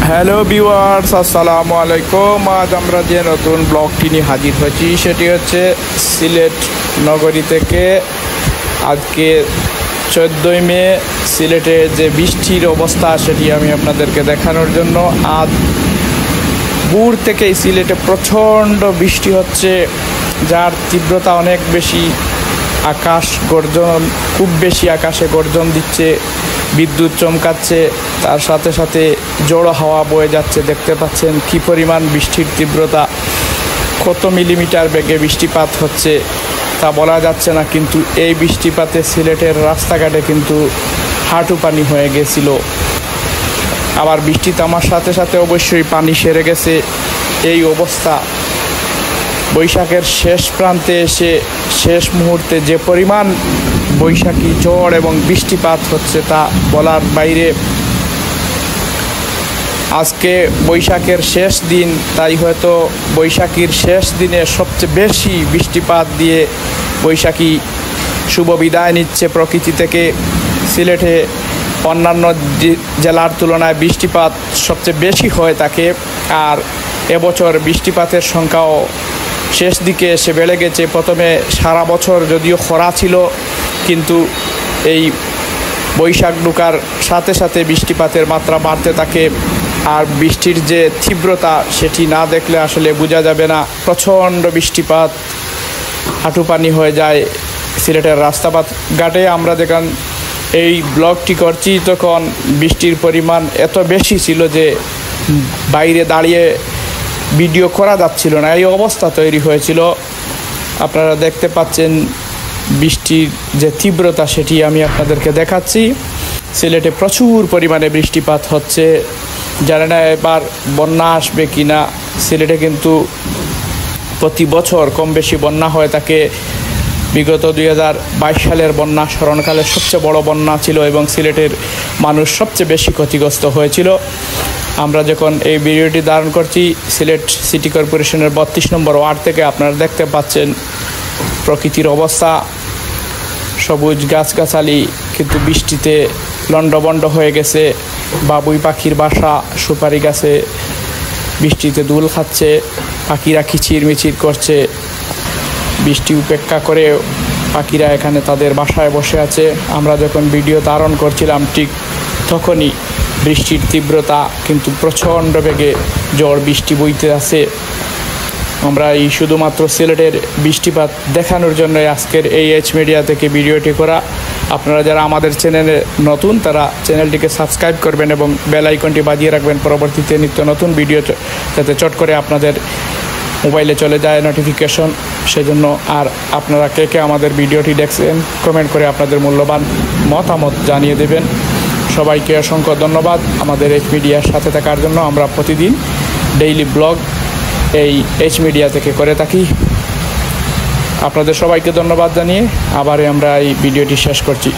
Hello viewers, আসসালামু আলাইকুম। আজ আমরা যে নতুন ব্লগটি নিয়ে হাজির হয়েছি সেটি হচ্ছে সিলেট নগরী থেকে। আজকে 14ই মে সিলেটে যে বৃষ্টির অবস্থা সেটি আমি আপনাদেরকে দেখানোর জন্য আজ ভোর থেকেই সিলেটে প্রচণ্ড বৃষ্টি হচ্ছে, যার তীব্রতা অনেক বেশি। আকাশ গর্জন, খুব বেশি আকাশে গর্জন দিচ্ছে, বিদ্যুৎ চমকাচ্ছে, তার সাথে সাথে জোড়ো হাওয়া বয়ে যাচ্ছে। দেখতে পাচ্ছেন কী পরিমাণ বৃষ্টির তীব্রতা, কত মিলিমিটার বেগে বৃষ্টিপাত হচ্ছে তা বলা যাচ্ছে না। কিন্তু এই বৃষ্টিপাতে সিলেটের রাস্তাঘাটে কিন্তু হাঁটু পানি হয়ে গেছিল। আবার বৃষ্টি থামার সাথে সাথে অবশ্যই পানি সেরে গেছে। এই অবস্থা বৈশাখের শেষ প্রান্তে এসে শেষ মুহূর্তে যে পরিমাণ বৈশাখী ঝড় এবং বৃষ্টিপাত হচ্ছে তা বলার বাইরে। আজকে বৈশাখের শেষ দিন, তাই হয়তো বৈশাখীর শেষ দিনে সবচেয়ে বেশি বৃষ্টিপাত দিয়ে বৈশাখী শুভ বিদায় নিচ্ছে প্রকৃতি থেকে। সিলেটে অন্যান্য জেলার তুলনায় বৃষ্টিপাত সবচেয়ে বেশি হয়ে থাকে, আর এবছর বৃষ্টিপাতের সংখ্যাও শেষ দিকে এসে বেড়ে গেছে। প্রথমে সারা বছর যদিও খরা ছিল, কিন্তু এই বৈশাখ ঢোকার সাথে সাথে বৃষ্টিপাতের মাত্রা বাড়তে থাকে। আর বৃষ্টির যে তীব্রতা সেটি না দেখলে আসলে বোঝা যাবে না। প্রচণ্ড বৃষ্টিপাত, হাঁটু পানি হয়ে যায় সিলেটের রাস্তাঘাট ঘাটে। আমরা যখন এই ব্লগটি করছি তখন বৃষ্টির পরিমাণ এত বেশি ছিল যে বাইরে দাঁড়িয়ে ভিডিও করা যাচ্ছিল না, এই অবস্থা তৈরি হয়েছিল। আপনারা দেখতে পাচ্ছেন বৃষ্টির যে তীব্রতা সেটি আমি আপনাদেরকে দেখাচ্ছি। সিলেটে প্রচুর পরিমাণে বৃষ্টিপাত হচ্ছে। জানি না এবার বন্যা আসবে কি না। সিলেটে কিন্তু প্রতি বছর কম বেশি বন্যা হয়ে থাকে। বিগত 2022 সালের বন্যা স্মরণকালের সবচেয়ে বড় বন্যা ছিল এবং সিলেটের মানুষ সবচেয়ে বেশি ক্ষতিগ্রস্ত হয়েছিল। আমরা যখন এই ভিডিওটি ধারণ করছি সিলেট সিটি কর্পোরেশনের 32 নম্বর ওয়ার্ড থেকে, আপনারা দেখতে পাচ্ছেন প্রকৃতির অবস্থা। সবুজ গাছগাছালি কিন্তু বৃষ্টিতে লণ্ডভণ্ড হয়ে গেছে। বাবুই পাখির বাসা সুপারি গাছে বৃষ্টিতে দুল খাচ্ছে, পাখিরা কিচির মিচির করছে। বৃষ্টি উপেক্ষা করে পাখিরা এখানে তাদের বাসায় বসে আছে। আমরা যখন ভিডিও ধারণ করছিলাম ঠিক তখনই বৃষ্টির তীব্রতা কিন্তু প্রচণ্ড বেগে ঝড় বৃষ্টি বইতে আছে। আমরা এই শুধুমাত্র সিলেটের বৃষ্টিপাত দেখানোর জন্য আজকের এই এইচ মিডিয়া থেকে ভিডিওটি করা। আপনারা যারা আমাদের চ্যানেলে নতুন তারা চ্যানেলটিকে সাবস্ক্রাইব করবেন এবং বেল আইকনটি বাজিয়ে রাখবেন পরবর্তীতে নিত্য নতুন ভিডিও যাতে চট করে আপনাদের মোবাইলে চলে যায় নোটিফিকেশন। সেজন্য আর আপনারা কে কে আমাদের ভিডিওটি দেখছেন কমেন্ট করে আপনাদের মূল্যবান মতামত জানিয়ে দেবেন। সবাইকে অসংখ্য ধন্যবাদ আমাদের এইচ মিডিয়ার সাথে থাকার জন্য। আমরা প্রতিদিন ডেইলি ব্লগ এই এইচ মিডিয়া থেকে করে থাকি। আপনাদের সবাইকে ধন্যবাদ জানিয়ে আবার আমরা এই ভিডিওটি শেষ করছি।